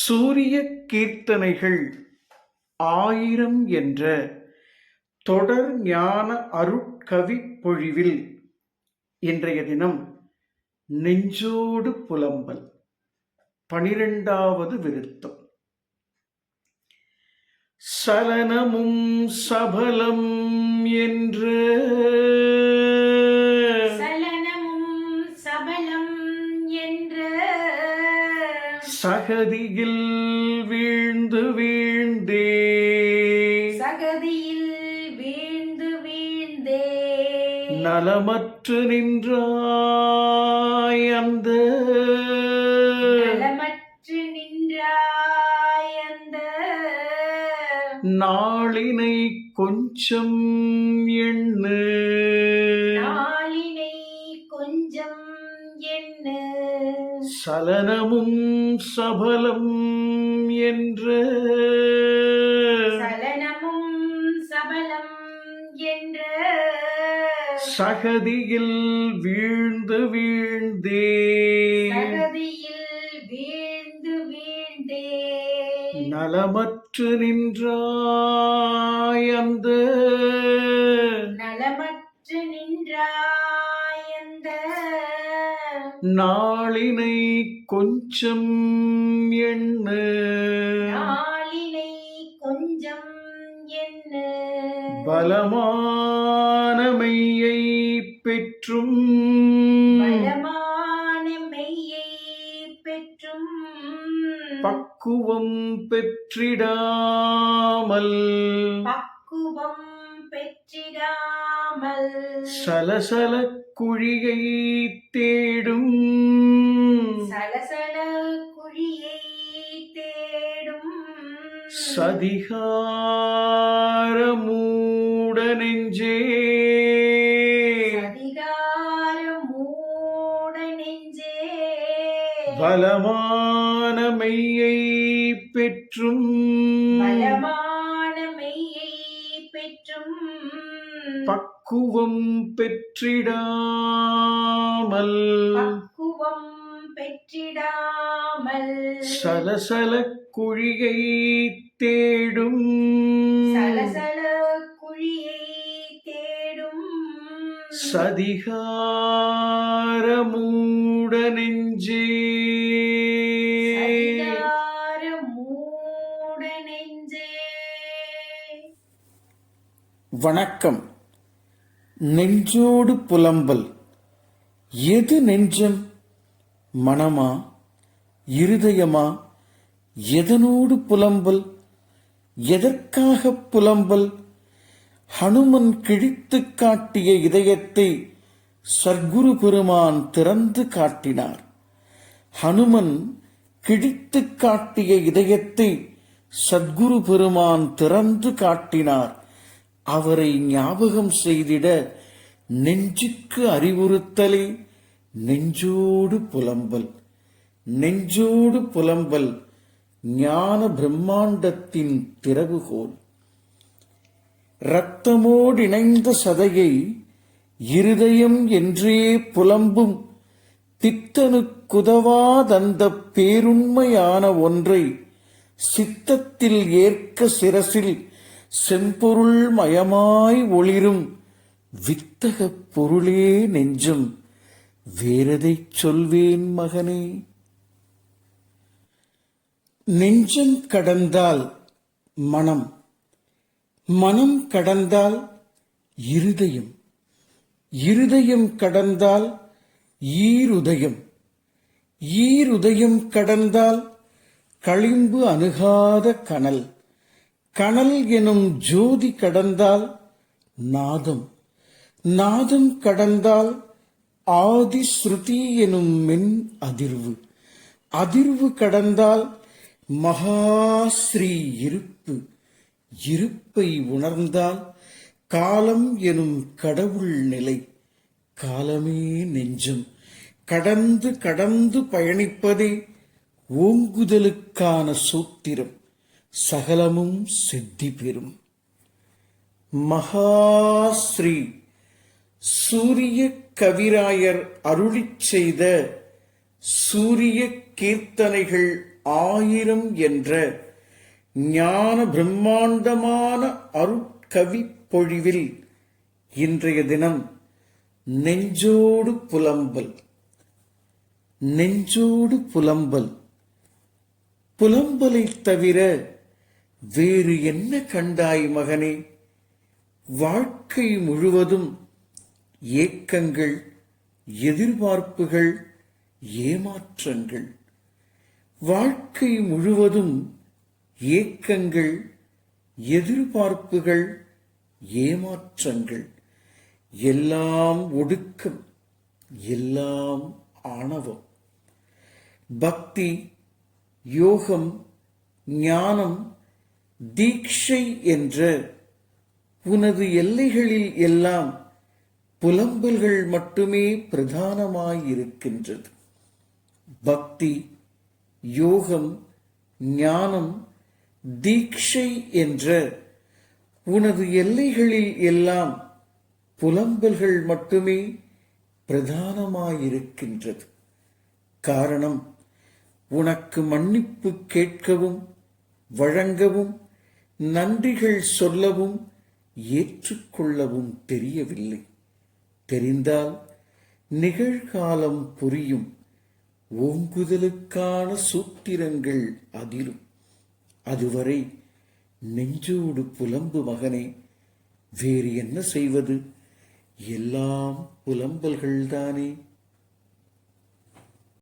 சூரிய கீர்த்தனைகள் 1000 என்ற தொடர் ஞான அருட்கவிப் பொழிவில் இன்றைய தினம் நெஞ்சோடு புலம்பல் 12வது விருத்தம். சலனமும் சபலம் என்ற சகதியில் வீழ்ந்து வீழ்ந்தே நலமற்று நின்றாய் அந்த நாளினை கொஞ்சம் எண்ணு சலனமும் சபலம் என்ற சகதியில் வீழ்ந்து வீழ்ந்தே நலமற்று நின்றாய் அந்த நாளினை கொஞ்சம் எண்ணு பலமான மெய்யை பெற்றும் பக்குவம் பெற்றிடாமல் சலசல குழியை தேடும் சதிகார மூட நெஞ்சே பலமான மெய்யை பெற்றும் பக்குவம் பெற்றிடாமல் சலசல குழியை தேடும் சதிகார மூட நெஞ்சே. வணக்கம். நெஞ்சோடு புலம்பல். எது நெஞ்சம்? மனமா, இருதயமா? எதனோடு புலம்பல்? எதற்காக புலம்பல்? ஹனுமன் கிழித்து காட்டிய இதயத்தை சர்க்குரு பெருமான் திறந்து காட்டினார். ஹனுமன் கிழித்து காட்டிய இதயத்தை சத்குரு பெருமான் திறந்து காட்டினார். அவரை ஞாபகம் செய்திட நெஞ்சுக்கு அறிவுறுத்தலே நெஞ்சோடு புலம்பல். நெஞ்சோடு புலம்பல் ஞான பிரம்மாண்டத்தின் திறவுகோல். இரத்தமோடிணைந்த சதையை இருதயம் என்றே புலம்பும் பித்தனுக்குதவாதந்த பேருண்மையான ஒன்றை சித்தத்தில் ஏற்க சிரசில் செம்பொருள் மயமாய் ஒளிரும் வித்தகப் பொருளே நெஞ்சம். வேறெதைச் சொல்வேன் மகனே? நெஞ்சம் கடந்தால் மனம், மனம் கடந்தால் இருதயம், இருதயம் கடந்தால் ஈருதயம், ஈருதயம் கடந்தால் களிம்பு அணுகாத கனல், கனல் எனும் ஜோதி கடந்தால் நாதம், நாதம் கடந்தால் ஆதி ஸ்ருதி எனும் மென் அதிர்வு, அதிர்வு கடந்தால் மகாஸ்ரீ இருப்பு, இருப்பை உணர்ந்தால் காலம் எனும் கடவுள் நிலை. காலமே நெஞ்சம். கடந்து கடந்து பயணிப்பதே ஓங்குதலுக்கான சூத்திரம். சகலமும் சித்தி பெறும். மகாஸ்ரீ சூரிய கவிராயர் அருளிச் செய்த சூரிய கீர்த்தனைகள் 1000 என்ற ஞான பிரம்மாண்டமான அருட்கவி பொழிவில் இன்றைய தினம் நெஞ்சோடு புலம்பல். நெஞ்சோடு புலம்பல். புலம்பலைத் தவிர வேறு என்ன கண்டாய் மகனே? வாழ்க்கை முழுவதும் ஏக்கங்கள், எதிர்பார்ப்புகள், ஏமாற்றங்கள். வாழ்க்கை முழுவதும் ஏக்கங்கள், எதிர்பார்ப்புகள், ஏமாற்றங்கள். எல்லாம் ஒடுக்கம், எல்லாம் ஆணவம். பக்தி, யோகம், ஞானம், தீட்சை என்ற உனது எல்லைகளில் எல்லாம் புலம்பல்கள் மட்டுமே பிரதானமாயிருக்கின்றது. பக்தி, யோகம், ஞானம், தீட்சை என்ற உனது எல்லைகளில் எல்லாம் புலம்பல்கள் மட்டுமே பிரதானமாயிருக்கின்றது. காரணம், உனக்கு மன்னிப்பு கேட்கவும் வழங்கவும் நன்றிகள் சொல்லவும் ஏற்றுக்கொள்ளவும் தெரியவில்லை. தெரிந்தால் நிகழ்காலம் புரியும். ஓங்குதலுக்கான சூத்திரங்கள் அதிலும். அதுவரை நெஞ்சோடு புலம்பு மகனே. வேறு என்ன செய்வது? எல்லாம் புலம்பல்கள்தானே.